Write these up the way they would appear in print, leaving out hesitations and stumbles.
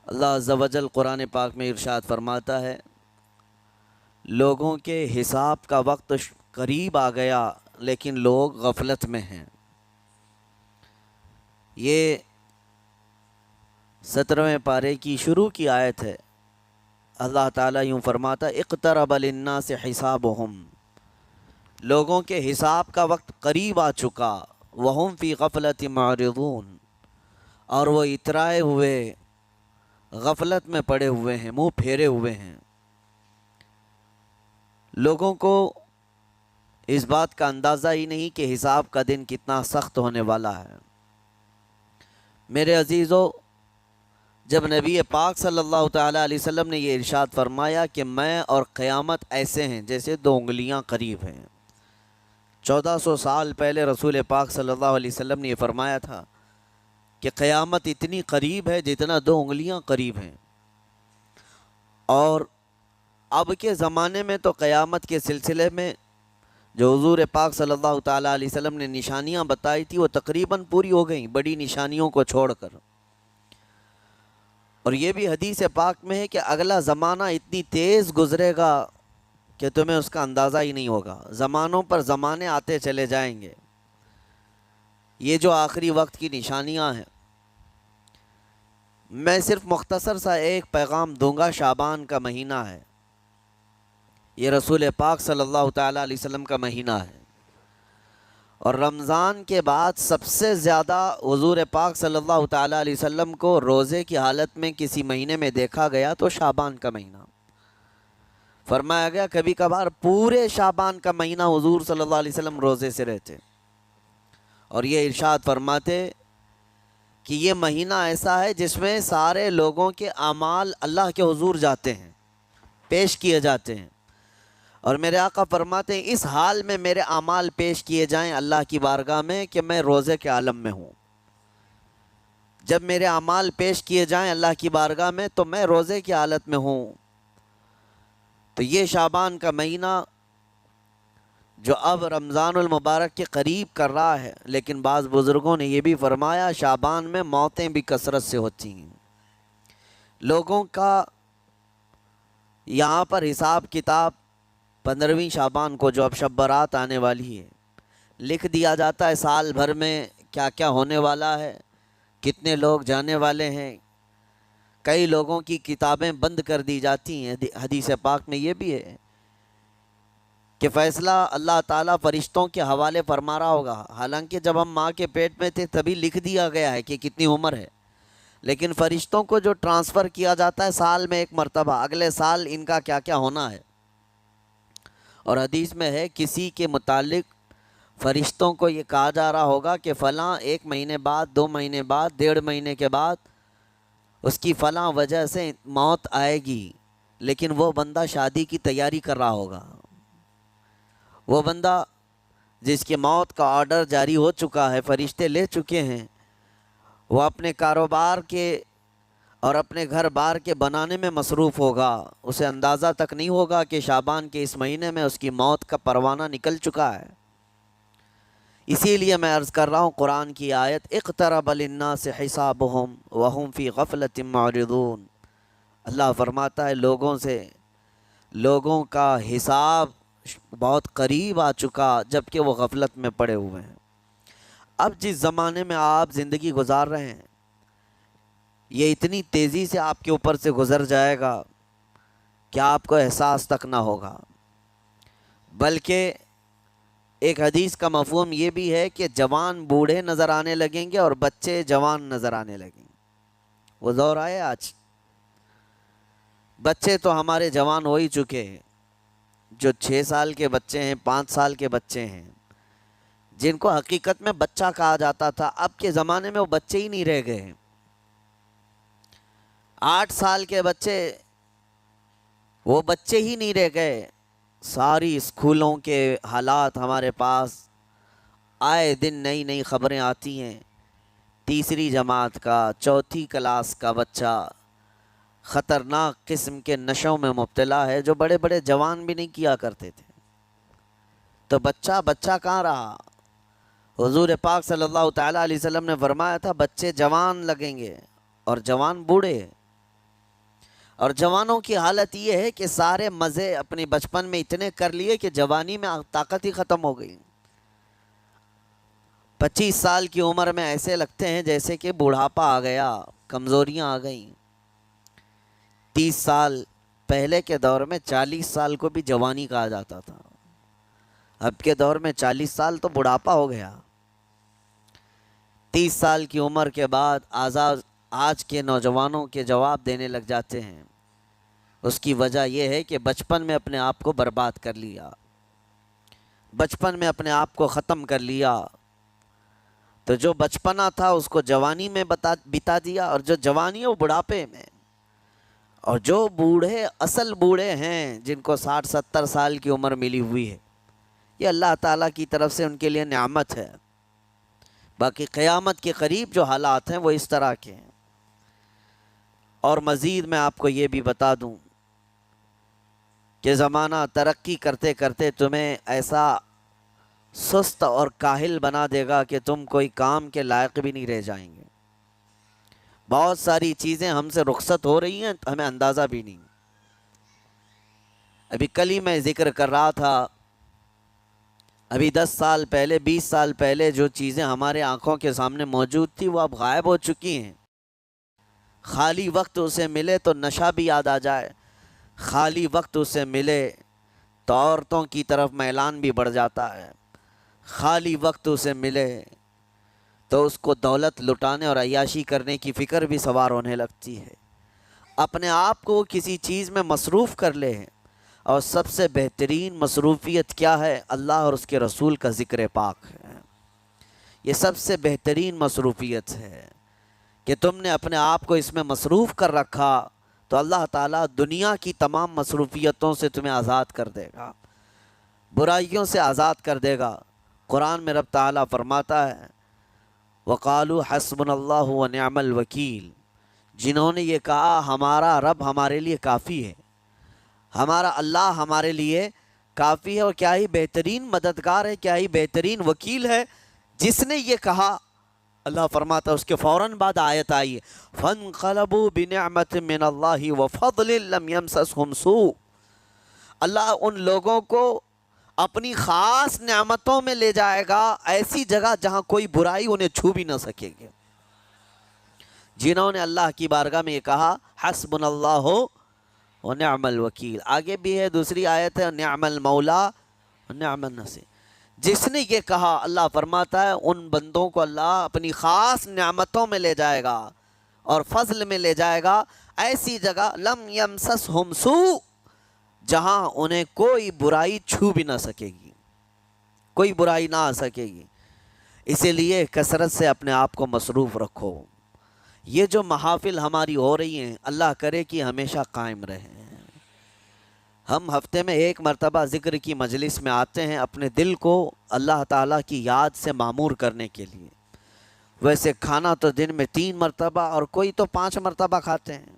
اللہ عز و جل قرآن پاک میں ارشاد فرماتا ہے، لوگوں کے حساب کا وقت قریب آ گیا لیکن لوگ غفلت میں ہیں۔ یہ 17ویں پارے کی شروع کی آیت ہے۔ اللہ تعالیٰ یوں فرماتا، اقترب للناس حسابہم، لوگوں کے حساب کا وقت قریب آ چکا، وہم فی غفلت معرضون، اور وہ اترائے ہوئے غفلت میں پڑے ہوئے ہیں، منہ پھیرے ہوئے ہیں۔ لوگوں کو اس بات کا اندازہ ہی نہیں کہ حساب کا دن کتنا سخت ہونے والا ہے۔ میرے عزیزو، جب نبی پاک صلی اللہ تعالیٰ علیہ وسلم نے یہ ارشاد فرمایا کہ میں اور قیامت ایسے ہیں جیسے دو انگلیاں قریب ہیں، 1400 سال پہلے رسول پاک صلی اللہ علیہ وسلم نے یہ فرمایا تھا کہ قیامت اتنی قریب ہے جتنا دو انگلیاں قریب ہیں۔ اور اب کے زمانے میں تو قیامت کے سلسلے میں جو حضور پاک صلی اللہ تعالیٰ علیہ وسلم نے نشانیاں بتائی تھی وہ تقریباً پوری ہو گئیں، بڑی نشانیوں کو چھوڑ کر۔ اور یہ بھی حدیث پاک میں ہے کہ اگلا زمانہ اتنی تیز گزرے گا کہ تمہیں اس کا اندازہ ہی نہیں ہوگا، زمانوں پر زمانے آتے چلے جائیں گے۔ یہ جو آخری وقت کی نشانیاں ہیں، میں صرف مختصر سا ایک پیغام دوں گا۔ شعبان کا مہینہ ہے، یہ رسول پاک صلی اللہ تعالیٰ علیہ وسلم کا مہینہ ہے، اور رمضان کے بعد سب سے زیادہ حضور پاک صلی اللہ تعالیٰ علیہ وسلم کو روزے کی حالت میں کسی مہینے میں دیکھا گیا تو شعبان کا مہینہ فرمایا گیا۔ کبھی کبھار پورے شعبان کا مہینہ حضور صلی اللہ علیہ وسلم روزے سے رہتے، اور یہ ارشاد فرماتے کہ یہ مہینہ ایسا ہے جس میں سارے لوگوں کے اعمال اللہ کے حضور جاتے ہیں، پیش کیے جاتے ہیں، اور میرے آقا فرماتے ہیں اس حال میں میرے اعمال پیش کیے جائیں اللہ کی بارگاہ میں کہ میں روزے کے عالم میں ہوں۔ جب میرے اعمال پیش کیے جائیں اللہ کی بارگاہ میں تو میں روزے کی حالت میں ہوں۔ تو یہ شعبان کا مہینہ جو اب رمضان المبارک کے قریب کر رہا ہے، لیکن بعض بزرگوں نے یہ بھی فرمایا شعبان میں موتیں بھی کثرت سے ہوتی ہیں۔ لوگوں کا یہاں پر حساب کتاب 15ویں شعبان کو جو اب شب برات آنے والی ہے لکھ دیا جاتا ہے، سال بھر میں کیا کیا ہونے والا ہے، کتنے لوگ جانے والے ہیں۔ کئی لوگوں کی کتابیں بند کر دی جاتی ہیں۔ حدیث پاک میں یہ بھی ہے کہ فیصلہ اللہ تعالیٰ فرشتوں کے حوالے فرما رہا ہوگا، حالانکہ جب ہم ماں کے پیٹ میں تھے تبھی لکھ دیا گیا ہے کہ کتنی عمر ہے، لیکن فرشتوں کو جو ٹرانسفر کیا جاتا ہے سال میں ایک مرتبہ، اگلے سال ان کا کیا کیا ہونا ہے۔ اور حدیث میں ہے کسی کے متعلق فرشتوں کو یہ کہا جا رہا ہوگا کہ فلاں 1 مہینے بعد، 2 مہینے بعد، 1.5 مہینے کے بعد اس کی فلاں وجہ سے موت آئے گی، لیکن وہ بندہ شادی کی تیاری کر رہا ہوگا، وہ بندہ جس کی موت کا آرڈر جاری ہو چکا ہے، فرشتے لے چکے ہیں، وہ اپنے کاروبار کے اور اپنے گھر بار کے بنانے میں مصروف ہوگا، اسے اندازہ تک نہیں ہوگا کہ شعبان کے اس مہینے میں اس کی موت کا پروانہ نکل چکا ہے۔ اسی لیے میں عرض کر رہا ہوں قرآن کی آیت اقترب للناس حسابہم وہم فی غفلت معرضون، اللہ فرماتا ہے لوگوں کا حساب بہت قریب آ چکا جبکہ وہ غفلت میں پڑے ہوئے ہیں۔ اب جس زمانے میں آپ زندگی گزار رہے ہیں یہ اتنی تیزی سے آپ کے اوپر سے گزر جائے گا کہ آپ کو احساس تک نہ ہوگا، بلکہ ایک حدیث کا مفہوم یہ بھی ہے کہ جوان بوڑھے نظر آنے لگیں گے اور بچے جوان نظر آنے لگیں گے۔ وہ دور آئے آج، بچے تو ہمارے جوان ہو ہی چکے ہیں، جو 6 سال کے بچے ہیں، 5 سال کے بچے ہیں، جن کو حقیقت میں بچہ کہا جاتا تھا، اب کے زمانے میں وہ بچے ہی نہیں رہ گئے ہیں۔ 8 سال کے بچے وہ بچے ہی نہیں رہ گئے۔ ساری اسکولوں کے حالات ہمارے پاس آئے دن نئی نئی خبریں آتی ہیں۔ 3ری جماعت کا، 4تھی کلاس کا بچہ خطرناک قسم کے نشوں میں مبتلا ہے جو بڑے بڑے جوان بھی نہیں کیا کرتے تھے۔ تو بچہ کہاں رہا؟ حضور پاک صلی اللہ تعالیٰ علیہ وسلم نے فرمایا تھا بچے جوان لگیں گے اور جوان بوڑھے۔ اور جوانوں کی حالت یہ ہے کہ سارے مزے اپنے بچپن میں اتنے کر لیے کہ جوانی میں طاقت ہی ختم ہو گئی۔ 25 سال کی عمر میں ایسے لگتے ہیں جیسے کہ بڑھاپا آ گیا، کمزوریاں آ گئیں۔ 30 سال پہلے کے دور میں 40 سال کو بھی جوانی کہا جاتا تھا، اب کے دور میں 40 سال تو بڑھاپا ہو گیا۔ 30 سال کی عمر کے بعد آج کے نوجوانوں کے جواب دینے لگ جاتے ہیں۔ اس کی وجہ یہ ہے کہ بچپن میں اپنے آپ کو برباد کر لیا، بچپن میں اپنے آپ کو ختم کر لیا، تو جو بچپنا تھا اس کو جوانی میں بتا دیا، اور جو جوانی ہے وہ بڑھاپے میں۔ اور جو بوڑھے اصل بوڑھے ہیں جن کو 60-70 سال کی عمر ملی ہوئی ہے، یہ اللہ تعالیٰ کی طرف سے ان کے لیے نعمت ہے۔ باقی قیامت کے قریب جو حالات ہیں وہ اس طرح کے ہیں۔ اور مزید میں آپ کو یہ بھی بتا دوں کہ زمانہ ترقی کرتے کرتے تمہیں ایسا سست اور کاہل بنا دے گا کہ تم کوئی کام کے لائق بھی نہیں رہ جائیں گے۔ بہت ساری چیزیں ہم سے رخصت ہو رہی ہیں، ہمیں اندازہ بھی نہیں۔ ابھی کل ہی میں ذکر کر رہا تھا، ابھی 10 سال پہلے 20 سال پہلے جو چیزیں ہمارے آنکھوں کے سامنے موجود تھی وہ اب غائب ہو چکی ہیں۔ خالی وقت اسے ملے تو نشہ بھی یاد آ جائے، خالی وقت اسے ملے تو عورتوں کی طرف میلان بھی بڑھ جاتا ہے، خالی وقت اسے ملے تو اس کو دولت لٹانے اور عیاشی کرنے کی فکر بھی سوار ہونے لگتی ہے۔ اپنے آپ کو وہ کسی چیز میں مصروف کر لے، اور سب سے بہترین مصروفیت کیا ہے؟ اللہ اور اس کے رسول کا ذکر پاک ہے۔ یہ سب سے بہترین مصروفیت ہے کہ تم نے اپنے آپ کو اس میں مصروف کر رکھا تو اللہ تعالیٰ دنیا کی تمام مصروفیتوں سے تمہیں آزاد کر دے گا، برائیوں سے آزاد کر دے گا۔ قرآن میں رب تعالیٰ فرماتا ہے وَقَالُوا حَسْبُنَا اللَّهُ وَنِعْمَ الْوَكِيلُ، جنہوں نے یہ کہا ہمارا رب ہمارے لیے کافی ہے، ہمارا اللہ ہمارے لیے کافی ہے، اور کیا ہی بہترین مددگار ہے، کیا ہی بہترین وکیل ہے۔ جس نے یہ کہا، اللہ فرماتا ہے اس کے فوراً بعد آیت آئی ہے فَانْقَلَبُوا بِنِعْمَةٍ مِّنَ اللَّهِ وَفَضْلٍ لَمْ يَمْسَسْهُمْ سُوءٌ، اللہ ان لوگوں کو اپنی خاص نعمتوں میں لے جائے گا، ایسی جگہ جہاں کوئی برائی انہیں چھو بھی نہ سکے گی۔ جنہوں نے اللہ کی بارگاہ میں یہ کہا حسبنا اللہ ونعم الوکیل، آگے بھی ہے دوسری آیت ہے نعم المولا ونعم النصیر، جس نے یہ کہا اللہ فرماتا ہے ان بندوں کو اللہ اپنی خاص نعمتوں میں لے جائے گا اور فضل میں لے جائے گا، ایسی جگہ لم یمسسہم سوء، جہاں انہیں کوئی برائی چھو بھی نہ سکے گی، کوئی برائی نہ آ سکے گی۔ اسی لیے کثرت سے اپنے آپ کو مصروف رکھو۔ یہ جو محافل ہماری ہو رہی ہیں اللہ کرے کہ ہمیشہ قائم رہیں۔ ہم ہفتے میں ایک مرتبہ ذکر کی مجلس میں آتے ہیں اپنے دل کو اللہ تعالیٰ کی یاد سے معمور کرنے کے لیے۔ ویسے کھانا تو دن میں 3 مرتبہ اور کوئی تو 5 مرتبہ کھاتے ہیں۔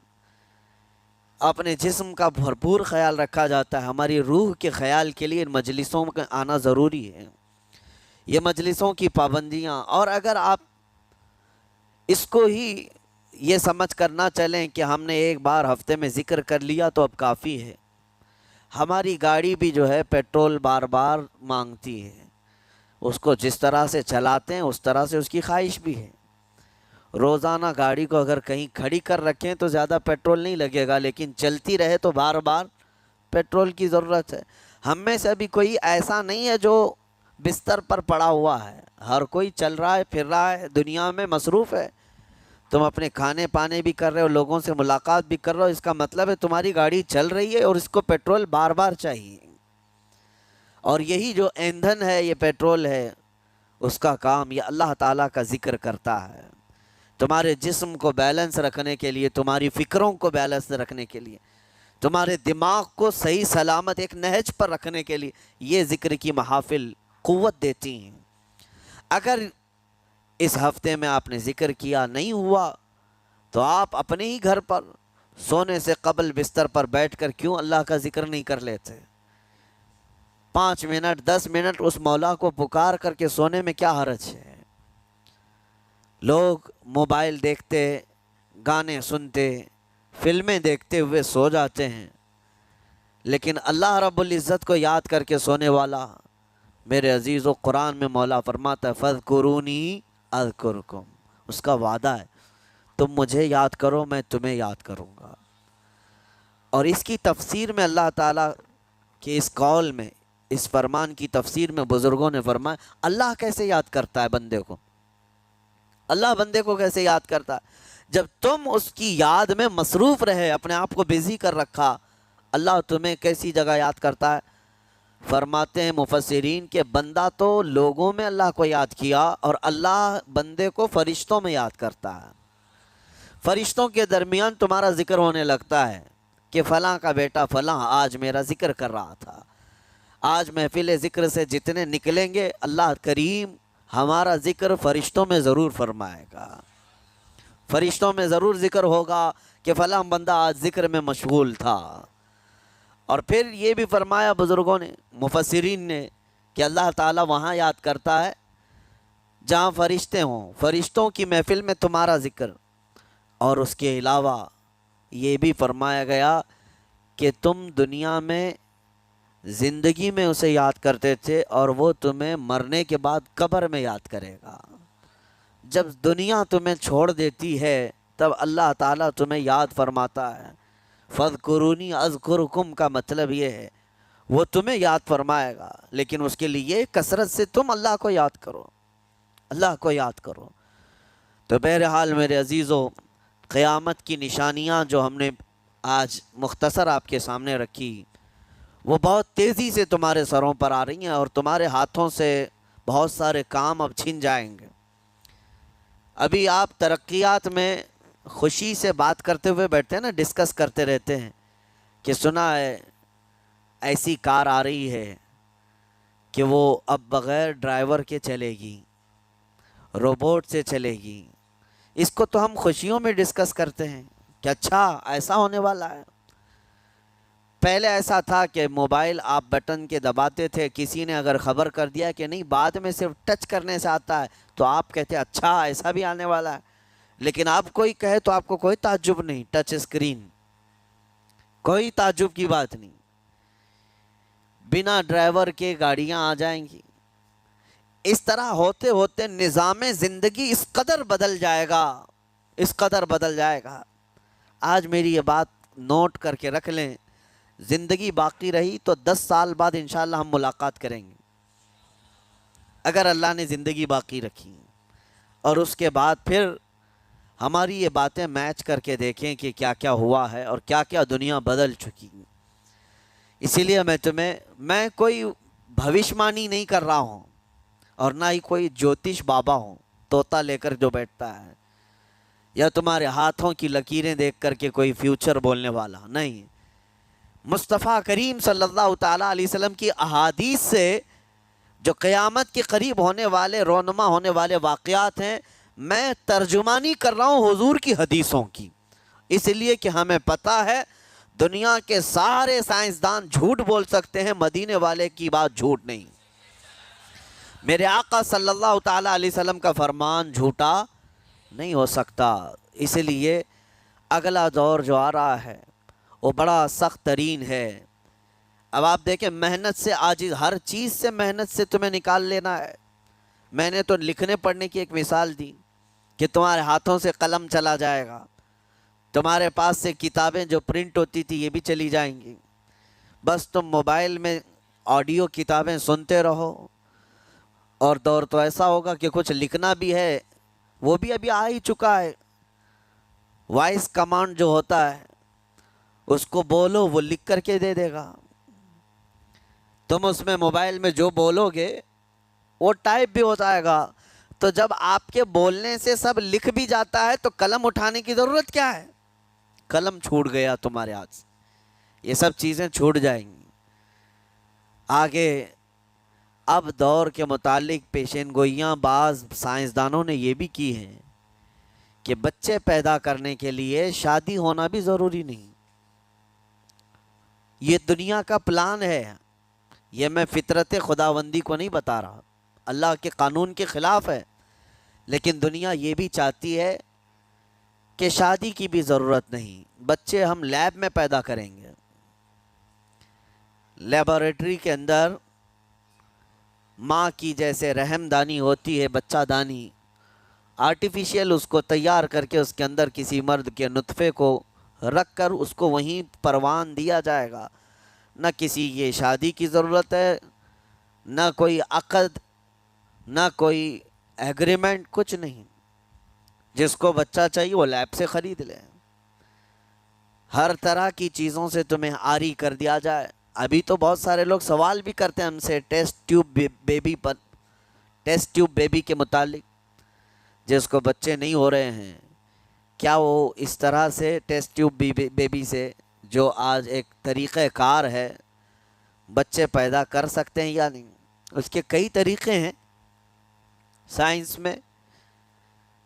اپنے جسم کا بھرپور خیال رکھا جاتا ہے، ہماری روح کے خیال کے لیے ان مجلسوں میں آنا ضروری ہے۔ یہ مجلسوں کی پابندیاں، اور اگر آپ اس کو ہی یہ سمجھ کر نہ چلیں کہ ہم نے ایک بار ہفتے میں ذکر کر لیا تو اب کافی ہے۔ ہماری گاڑی بھی جو ہے پیٹرول بار بار مانگتی ہے، اس کو جس طرح سے چلاتے ہیں اس طرح سے اس کی خواہش بھی ہے۔ روزانہ گاڑی کو اگر کہیں کھڑی کر رکھیں تو زیادہ پیٹرول نہیں لگے گا، لیکن چلتی رہے تو بار بار پیٹرول کی ضرورت ہے۔ ہم میں سے ابھی کوئی ایسا نہیں ہے جو بستر پر پڑا ہوا ہے، ہر کوئی چل رہا ہے، پھر رہا ہے، دنیا میں مصروف ہے۔ تم اپنے کھانے پانے بھی کر رہے ہو، لوگوں سے ملاقات بھی کر رہے ہو، اس کا مطلب ہے تمہاری گاڑی چل رہی ہے اور اس کو پیٹرول بار بار چاہیے۔ اور یہی جو ایندھن ہے، یہ پیٹرول ہے، اس کا کام یہ اللہ تعالیٰ کا ذکر کرتا ہے۔ تمہارے جسم کو بیلنس رکھنے کے لیے، تمہاری فکروں کو بیلنس رکھنے کے لیے، تمہارے دماغ کو صحیح سلامت ایک نہج پر رکھنے کے لیے یہ ذکر کی محافل قوت دیتی ہیں۔ اگر اس ہفتے میں آپ نے ذکر کیا نہیں ہوا تو آپ اپنے ہی گھر پر سونے سے قبل بستر پر بیٹھ کر کیوں اللہ کا ذکر نہیں کر لیتے؟ 5 منٹ 10 منٹ اس مولا کو پکار کر کے سونے میں کیا حرج ہے؟ لوگ موبائل دیکھتے، گانے سنتے، فلمیں دیکھتے ہوئے سو جاتے ہیں، لیکن اللہ رب العزت کو یاد کر کے سونے والا، میرے عزیزو، قرآن میں مولا فرماتا ہے فَاذْكُرُونِي أَذْكُرْكُمْ، اس کا وعدہ ہے تم مجھے یاد کرو میں تمہیں یاد کروں گا۔ اور اس کی تفسیر میں اللہ تعالیٰ کے اس قول میں، اس فرمان کی تفسیر میں بزرگوں نے فرمایا اللہ کیسے یاد کرتا ہے بندے کو؟ اللہ بندے کو کیسے یاد کرتا ہے؟ جب تم اس کی یاد میں مصروف رہے، اپنے آپ کو بزی کر رکھا، اللہ تمہیں کیسی جگہ یاد کرتا ہے؟ فرماتے ہیں مفسرین کہ بندہ تو لوگوں میں اللہ کو یاد کیا، اور اللہ بندے کو فرشتوں میں یاد کرتا ہے۔ فرشتوں کے درمیان تمہارا ذکر ہونے لگتا ہے کہ فلاں کا بیٹا فلاں آج میرا ذکر کر رہا تھا۔ آج محفل ذکر سے جتنے نکلیں گے اللہ کریم ہمارا ذکر فرشتوں میں ضرور فرمائے گا، فرشتوں میں ضرور ذکر ہوگا کہ فلاں بندہ آج ذکر میں مشغول تھا۔ اور پھر یہ بھی فرمایا بزرگوں نے، مفسرین نے، کہ اللہ تعالیٰ وہاں یاد کرتا ہے جہاں فرشتے ہوں، فرشتوں کی محفل میں تمہارا ذکر۔ اور اس کے علاوہ یہ بھی فرمایا گیا کہ تم دنیا میں زندگی میں اسے یاد کرتے تھے، اور وہ تمہیں مرنے کے بعد قبر میں یاد کرے گا۔ جب دنیا تمہیں چھوڑ دیتی ہے تب اللہ تعالیٰ تمہیں یاد فرماتا ہے۔ فَاذْكُرُونِي أَذْكُرْكُمْ کا مطلب یہ ہے وہ تمہیں یاد فرمائے گا، لیکن اس کے لیے کثرت سے تم اللہ کو یاد کرو، اللہ کو یاد کرو۔ تو بہرحال میرے عزیزو، قیامت کی نشانیاں جو ہم نے آج مختصر آپ کے سامنے رکھی، وہ بہت تیزی سے تمہارے سروں پر آ رہی ہیں، اور تمہارے ہاتھوں سے بہت سارے کام اب چھن جائیں گے۔ ابھی آپ ترقیات میں خوشی سے بات کرتے ہوئے بیٹھتے ہیں نا، ڈسکس کرتے رہتے ہیں کہ سنا ہے ایسی کار آ رہی ہے کہ وہ اب بغیر ڈرائیور کے چلے گی، روبوٹ سے چلے گی۔ اس کو تو ہم خوشیوں میں ڈسکس کرتے ہیں کہ اچھا ایسا ہونے والا ہے۔ پہلے ایسا تھا کہ موبائل آپ بٹن کے دباتے تھے، کسی نے اگر خبر کر دیا کہ نہیں بعد میں صرف ٹچ کرنے سے آتا ہے تو آپ کہتے اچھا ایسا بھی آنے والا ہے۔ لیکن آپ کوئی کہے تو آپ کو کوئی تعجب نہیں، ٹچ اسکرین، کوئی تعجب کی بات نہیں، بنا ڈرائیور کے گاڑیاں آ جائیں گی۔ اس طرح ہوتے ہوتے نظام زندگی اس قدر بدل جائے گا، اس قدر بدل جائے گا۔ آج میری یہ بات نوٹ کر کے رکھ لیں، زندگی باقی رہی تو 10 سال بعد انشاءاللہ ہم ملاقات کریں گے، اگر اللہ نے زندگی باقی رکھی، اور اس کے بعد پھر ہماری یہ باتیں میچ کر کے دیکھیں کہ کیا کیا ہوا ہے اور کیا کیا دنیا بدل چکی ہے۔ اسی لیے میں کوئی بھوشمانی نہیں کر رہا ہوں، اور نہ ہی کوئی جوتش بابا ہوں طوطا لے کر جو بیٹھتا ہے، یا تمہارے ہاتھوں کی لکیریں دیکھ کر کے کوئی فیوچر بولنے والا نہیں۔ مصطفیٰ کریم صلی اللہ تعالیٰ علیہ وسلم کی احادیث سے جو قیامت کے قریب ہونے والے، رونما ہونے والے واقعات ہیں، میں ترجمانی کر رہا ہوں حضور کی حدیثوں کی، اس لیے کہ ہمیں پتہ ہے دنیا کے سارے سائنسدان جھوٹ بول سکتے ہیں، مدینے والے کی بات جھوٹ نہیں۔ میرے آقا صلی اللہ تعالیٰ علیہ وسلم کا فرمان جھوٹا نہیں ہو سکتا۔ اس لیے اگلا دور جو آ رہا ہے وہ بڑا سخت ترین ہے۔ اب آپ دیکھیں، محنت سے عاجز، ہر چیز سے محنت سے تمہیں نکال لینا ہے۔ میں نے تو لکھنے پڑھنے کی ایک مثال دی کہ تمہارے ہاتھوں سے قلم چلا جائے گا، تمہارے پاس سے کتابیں جو پرنٹ ہوتی تھی یہ بھی چلی جائیں گی، بس تم موبائل میں آڈیو کتابیں سنتے رہو۔ اور دور تو ایسا ہوگا کہ کچھ لکھنا بھی ہے، وہ بھی ابھی آ ہی چکا ہے، وائس کمانڈ جو ہوتا ہے اس کو بولو وہ لکھ کر کے دے دے گا۔ تم اس میں موبائل میں جو بولو گے وہ ٹائپ بھی ہو جائے گا۔ تو جب آپ کے بولنے سے سب لکھ بھی جاتا ہے تو قلم اٹھانے کی ضرورت کیا ہے؟ قلم چھوٹ گیا تمہارے ہاتھ سے، یہ سب چیزیں چھوٹ جائیں گی۔ آگے اب دور کے متعلق پیشین گوئیاں بعض سائنسدانوں نے یہ بھی کی ہیں کہ بچے پیدا کرنے کے لیے شادی ہونا بھی ضروری نہیں۔ یہ دنیا کا پلان ہے، یہ میں فطرت خداوندی کو نہیں بتا رہا، اللہ کے قانون کے خلاف ہے، لیکن دنیا یہ بھی چاہتی ہے کہ شادی کی بھی ضرورت نہیں، بچے ہم لیب میں پیدا کریں گے، لیبارٹری کے اندر ماں کی جیسے رحم دانی ہوتی ہے، بچہ دانی، آرٹیفیشیل اس کو تیار کر کے اس کے اندر کسی مرد کے نطفے کو رکھ کر اس کو وہیں پروان دیا جائے گا۔ نہ کسی یہ شادی کی ضرورت ہے، نہ کوئی عقد، نہ کوئی ایگریمنٹ، کچھ نہیں۔ جس کو بچہ چاہیے وہ لیب سے خرید لے، ہر طرح کی چیزوں سے تمہیں عاری کر دیا جائے۔ ابھی تو بہت سارے لوگ سوال بھی کرتے ہیں ہم سے ٹیسٹ ٹیوب بیبی کے متعلق، جس کو بچے نہیں ہو رہے ہیں، کیا وہ اس طرح سے ٹیسٹ ٹیوب بیبی سے، جو آج ایک طریقہ کار ہے، بچے پیدا کر سکتے ہیں یا نہیں؟ اس کے کئی طریقے ہیں سائنس میں،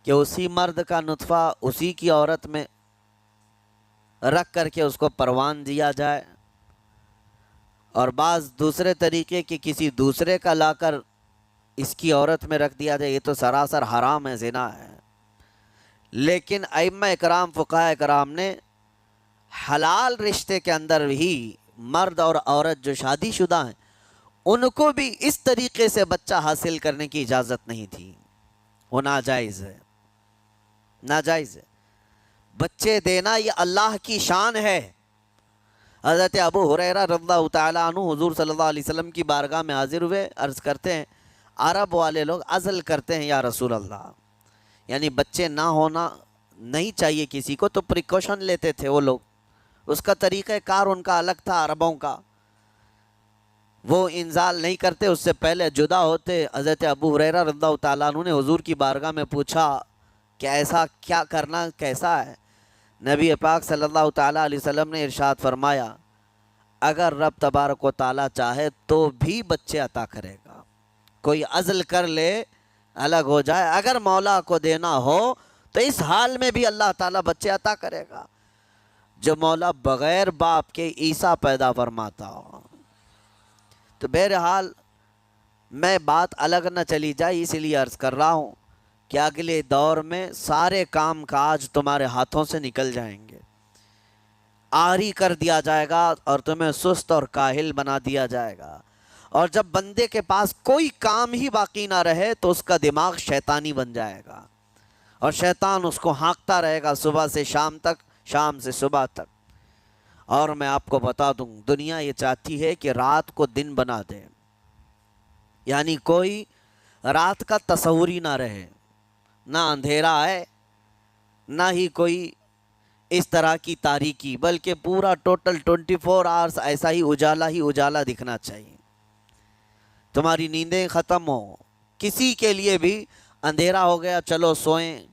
کہ اسی مرد کا نطفہ اسی کی عورت میں رکھ کر کے اس کو پروان دیا جائے، اور بعض دوسرے طریقے کہ کسی دوسرے کا لا کر اس کی عورت میں رکھ دیا جائے۔ یہ تو سراسر حرام ہے، زنا ہے۔ لیکن ائمہ اکرام، فقہاء اکرام نے حلال رشتے کے اندر ہی مرد اور عورت جو شادی شدہ ہیں ان کو بھی اس طریقے سے بچہ حاصل کرنے کی اجازت نہیں تھی، وہ ناجائز ہے، ناجائز ہے۔ بچے دینا یہ اللہ کی شان ہے۔ حضرت ابو ہریرہ رضی اللہ تعالیٰ عنہ حضور صلی اللہ علیہ وسلم کی بارگاہ میں حاضر ہوئے، عرض کرتے ہیں عرب والے لوگ عزل کرتے ہیں یا رسول اللہ، یعنی بچے نہ ہونا نہیں چاہیے کسی کو، تو پریکاشن لیتے تھے وہ لوگ، اس کا طریقہ کار ان کا الگ تھا عربوں کا، وہ انزال نہیں کرتے، اس سے پہلے جدا ہوتے۔ حضرت ابو ہریرہ رضی اللہ تعالیٰ عنہ نے حضور کی بارگاہ میں پوچھا کہ ایسا کیا کرنا کیسا ہے؟ نبی پاک صلی اللہ تعالیٰ علیہ وسلم نے ارشاد فرمایا اگر رب تبارک و تعالیٰ چاہے تو بھی بچے عطا کرے گا، کوئی عزل کر لے الگ ہو جائے، اگر مولا کو دینا ہو تو اس حال میں بھی اللہ تعالیٰ بچے عطا کرے گا۔ جو مولا بغیر باپ کے عیسیٰ پیدا فرماتا ہو، تو بہرحال میں بات الگ نہ چلی جائے اس لیے عرض کر رہا ہوں کہ اگلے دور میں سارے کام کاج تمہارے ہاتھوں سے نکل جائیں گے، عاری کر دیا جائے گا اور تمہیں سست اور کاہل بنا دیا جائے گا، اور جب بندے کے پاس کوئی کام ہی باقی نہ رہے تو اس کا دماغ شیطانی بن جائے گا، اور شیطان اس کو ہانکتا رہے گا صبح سے شام تک، شام سے صبح تک۔ اور میں آپ کو بتا دوں دنیا یہ چاہتی ہے کہ رات کو دن بنا دے، یعنی کوئی رات کا تصور ہی نہ رہے، نہ اندھیرا ہے نہ ہی کوئی اس طرح کی تاریکی، بلکہ پورا ٹوٹل 24 آورس ایسا ہی اجالا دکھنا چاہیے، تمہاری نیندیں ختم ہو، کسی کے لیے بھی اندھیرا ہو گیا چلو سوئیں۔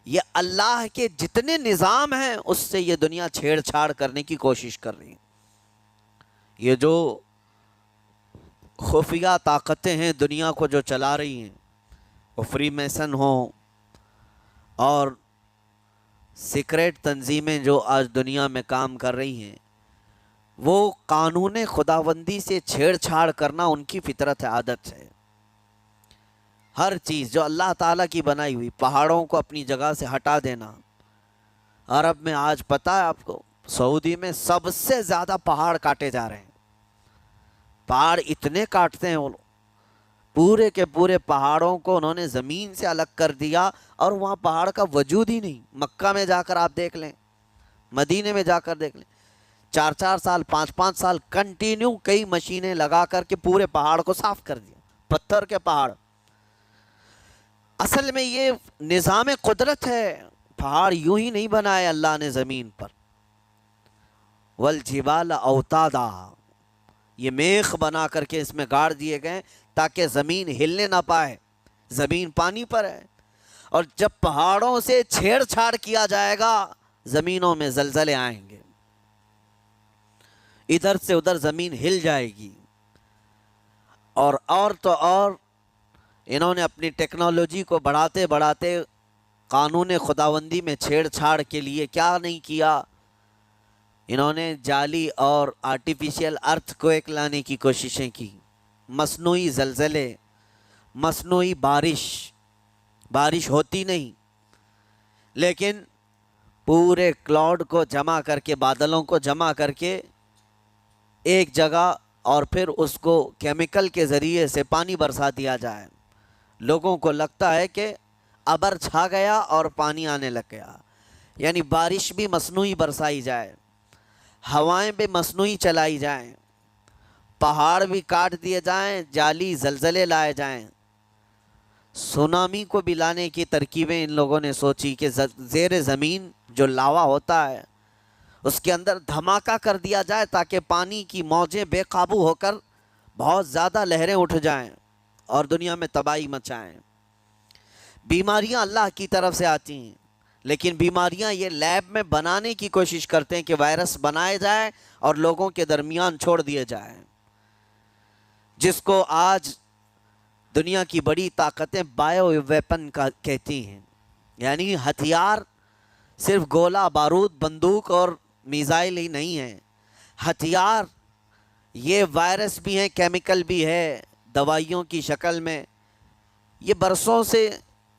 یہ اللہ کے جتنے نظام ہیں اس سے یہ دنیا چھیڑ چھاڑ کرنے کی کوشش کر رہی ہے۔ یہ جو خفیہ طاقتیں ہیں دنیا کو جو چلا رہی ہیں، وہ فری میسن ہوں اور سیکریٹ تنظیمیں جو آج دنیا میں کام کر رہی ہیں، وہ قانون خداوندی سے چھیڑ چھاڑ کرنا ان کی فطرت ہے، عادت ہے۔ ہر چیز جو اللہ تعالیٰ کی بنائی ہوئی، پہاڑوں کو اپنی جگہ سے ہٹا دینا۔ عرب میں آج پتہ ہے آپ کو، سعودی میں سب سے زیادہ پہاڑ کاٹے جا رہے ہیں، پہاڑ اتنے کاٹتے ہیں وہ لوگ، پورے کے پورے پہاڑوں کو انہوں نے زمین سے الگ کر دیا، اور وہاں پہاڑ کا وجود ہی نہیں۔ مکہ میں جا کر آپ دیکھ لیں، مدینے میں جا کر دیکھ لیں، 4 سال 5 سال کنٹینیو کئی مشینیں لگا کر کے پورے پہاڑ کو صاف کر دیا، پتھر کے پہاڑ۔ اصل میں یہ نظام قدرت ہے، پہاڑ یوں ہی نہیں بنائے اللہ نے زمین پر۔ والجبال اوتادا، یہ میخ بنا کر کے اس میں گاڑ دیے گئے تاکہ زمین ہلنے نہ پائے، زمین پانی پر ہے، اور جب پہاڑوں سے چھیڑ چھاڑ کیا جائے گا زمینوں میں زلزلے آئیں گے، ادھر سے ادھر زمین ہل جائے گی۔ اور تو اور انہوں نے اپنی ٹیکنالوجی کو بڑھاتے بڑھاتے قانون خداوندی میں چھیڑ چھاڑ کے لیے کیا نہیں کیا، انہوں نے جعلی اور آرٹیفیشیل ارتھ کویک لانے کی کوششیں کی، مصنوعی زلزلے، مصنوعی بارش ہوتی نہیں، لیکن پورے کلاؤڈ کو جمع کر کے، بادلوں کو جمع کر کے ایک جگہ، اور پھر اس کو کیمیکل کے ذریعے سے پانی برسا دیا جائے. لوگوں کو لگتا ہے کہ ابر چھا گیا اور پانی آنے لگ گیا. یعنی بارش بھی مصنوعی برسائی جائے، ہوائیں بھی مصنوعی چلائی جائیں، پہاڑ بھی کاٹ دیے جائیں، جعلی زلزلے لائے جائیں. سونامی کو بھی لانے کی ترکیبیں ان لوگوں نے سوچی کہ زیر زمین جو لاوا ہوتا ہے اس کے اندر دھماکہ کر دیا جائے تاکہ پانی کی موجیں بے قابو ہو کر بہت زیادہ لہریں اٹھ جائیں اور دنیا میں تباہی مچائیں. بیماریاں اللہ کی طرف سے آتی ہیں، لیکن بیماریاں یہ لیب میں بنانے کی کوشش کرتے ہیں کہ وائرس بنائے جائیں اور لوگوں کے درمیان چھوڑ دیے جائیں، جس کو آج دنیا کی بڑی طاقتیں بایو ویپن کا کہتی ہیں. یعنی ہتھیار صرف گولہ بارود بندوق اور میزائل ہی نہیں ہیں، ہتھیار یہ وائرس بھی ہیں، کیمیکل بھی ہے، دوائیوں کی شکل میں. یہ برسوں سے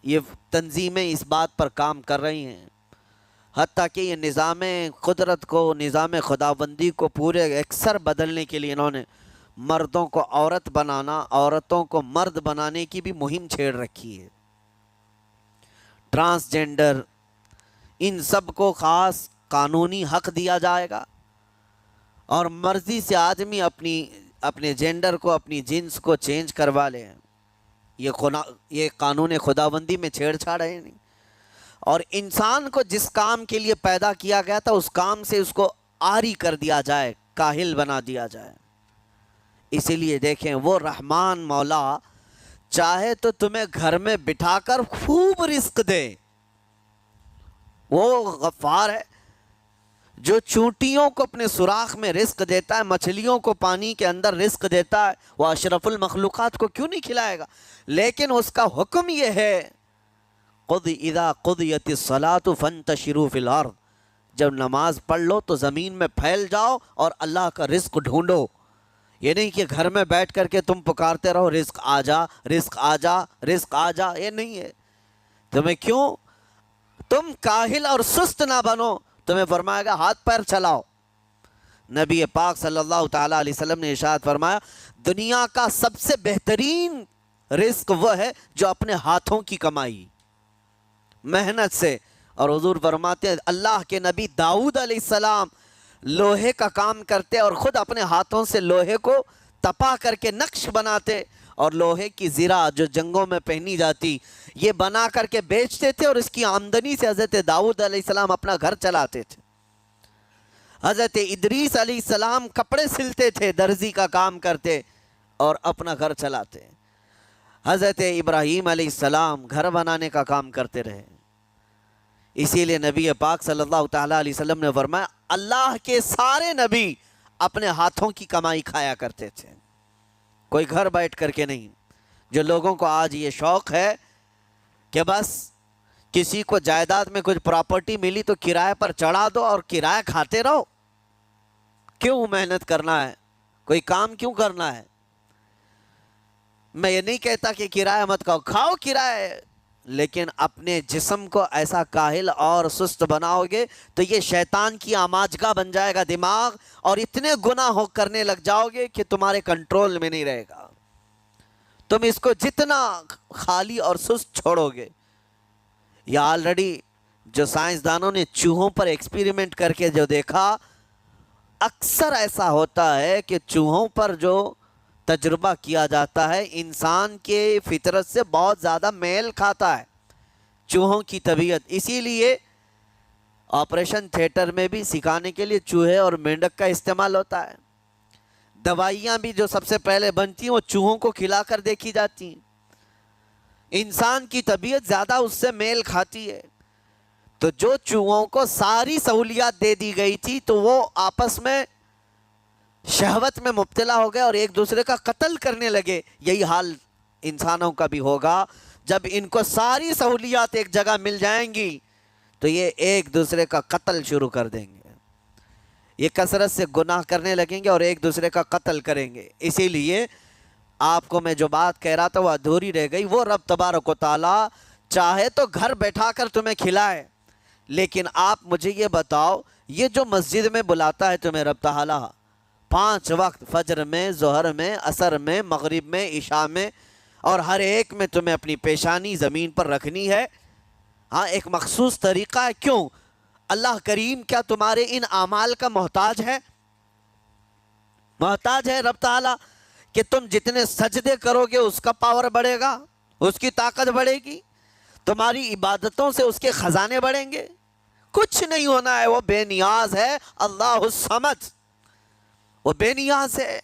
یہ تنظیمیں اس بات پر کام کر رہی ہیں، حتیٰ کہ یہ نظام قدرت کو، نظام خداوندی کو پورے اکثر بدلنے کے لیے انہوں نے مردوں کو عورت بنانا، عورتوں کو مرد بنانے کی بھی مہم چھیڑ رکھی ہے. ٹرانسجینڈر، ان سب کو خاص قانونی حق دیا جائے گا، اور مرضی سے آدمی اپنے جینڈر کو، اپنی جنس کو چینج کروا لے. یہ قانون خداوندی میں چھیڑ چھاڑ ہے نہیں. اور انسان کو جس کام کے لیے پیدا کیا گیا تھا اس کام سے اس کو عاری کر دیا جائے، کاہل بنا دیا جائے. اسی لیے دیکھیں وہ رحمان مولا چاہے تو تمہیں گھر میں بٹھا کر خوب رزق دے. وہ غفار ہے جو چونٹیوں کو اپنے سوراخ میں رزق دیتا ہے، مچھلیوں کو پانی کے اندر رزق دیتا ہے. وہ اشرف المخلوقات کو کیوں نہیں کھلائے گا؟ لیکن اس کا حکم یہ ہے اذا قضیت الصلاۃ فانتشروا فی الارض، جب نماز پڑھ لو تو زمین میں پھیل جاؤ اور اللہ کا رزق ڈھونڈو. یہ نہیں کہ گھر میں بیٹھ کر کے تم پکارتے رہو رزق آ جا، رزق آ جا، رزق آ جا. یہ نہیں ہے. تمہیں کیوں؟ تم کاہل اور سست نہ بنو. تمہیں فرمائے گا ہاتھ پیر چلاؤ. نبی پاک صلی اللہ تعالیٰ علیہ وسلم نے ارشاد فرمایا دنیا کا سب سے بہترین رزق وہ ہے جو اپنے ہاتھوں کی کمائی، محنت سے. اور حضور فرماتے ہیں اللہ کے نبی داؤد علیہ السلام لوہے کا کام کرتے اور خود اپنے ہاتھوں سے لوہے کو تپا کر کے نقش بناتے، اور لوہے کی زرہ جو جنگوں میں پہنی جاتی یہ بنا کر کے بیچتے تھے، اور اس کی آمدنی سے حضرت داؤد علیہ السلام اپنا گھر چلاتے تھے. حضرت ادریس علیہ السلام کپڑے سلتے تھے، درزی کا کام کرتے اور اپنا گھر چلاتے. حضرت ابراہیم علیہ السلام گھر بنانے کا کام کرتے رہے. اسی لیے نبی پاک صلی اللہ تعالیٰ علیہ وسلم نے فرمایا اللہ کے سارے نبی اپنے ہاتھوں کی کمائی کھایا کرتے تھے، کوئی گھر بیٹھ کر کے نہیں. جو لوگوں کو آج یہ شوق ہے کہ بس کسی کو جائیداد میں کچھ پراپرٹی ملی تو کرائے پر چڑھا دو اور کرایہ کھاتے رہو. کیوں محنت کرنا ہے؟ کوئی کام کیوں کرنا ہے؟ میں یہ نہیں کہتا کہ کرایہ مت کھاؤ، کھاؤ کرایہ، لیکن اپنے جسم کو ایسا کاہل اور سست بناؤ گے تو یہ شیطان کی آماجگاہ بن جائے گا دماغ، اور اتنے گناہ کرنے لگ جاؤ گے کہ تمہارے کنٹرول میں نہیں رہے گا. تم اس کو جتنا خالی اور سست چھوڑو گے. یا آلریڈی جو سائنسدانوں نے چوہوں پر ایکسپیریمنٹ کر کے جو دیکھا، اکثر ایسا ہوتا ہے کہ چوہوں پر جو تجربہ کیا جاتا ہے انسان کے فطرت سے بہت زیادہ میل کھاتا ہے چوہوں کی طبیعت. اسی لیے آپریشن تھیٹر میں بھی سکھانے کے لیے چوہے اور مینڈک کا استعمال ہوتا ہے. دوائیاں بھی جو سب سے پہلے بنتی ہیں وہ چوہوں کو کھلا کر دیکھی جاتی ہیں. انسان کی طبیعت زیادہ اس سے میل کھاتی ہے. تو جو چوہوں کو ساری سہولیات دے دی گئی تھی تو وہ آپس میں شہوت میں مبتلا ہو گئے اور ایک دوسرے کا قتل کرنے لگے. یہی حال انسانوں کا بھی ہوگا. جب ان کو ساری سہولیات ایک جگہ مل جائیں گی تو یہ ایک دوسرے کا قتل شروع کر دیں گے. یہ کثرت سے گناہ کرنے لگیں گے اور ایک دوسرے کا قتل کریں گے. اسی لیے آپ کو میں جو بات کہہ رہا تھا وہ ادھوری رہ گئی. وہ رب تبارک و تعالیٰ چاہے تو گھر بیٹھا کر تمہیں کھلائے، لیکن آپ مجھے یہ بتاؤ، یہ جو مسجد میں بلاتا ہے تمہیں رب تعالیٰ 5 وقت، فجر میں، ظہر میں، عصر میں، مغرب میں، عشاء میں، اور ہر ایک میں تمہیں اپنی پیشانی زمین پر رکھنی ہے، ہاں ایک مخصوص طریقہ ہے، کیوں؟ اللہ کریم کیا تمہارے ان اعمال کا محتاج ہے؟ محتاج ہے رب تعالیٰ کہ تم جتنے سجدے کرو گے اس کا پاور بڑھے گا، اس کی طاقت بڑھے گی، تمہاری عبادتوں سے اس کے خزانے بڑھیں گے؟ کچھ نہیں ہونا ہے، وہ بے نیاز ہے، اللہ الصمد، وہ بے نیاز ہے۔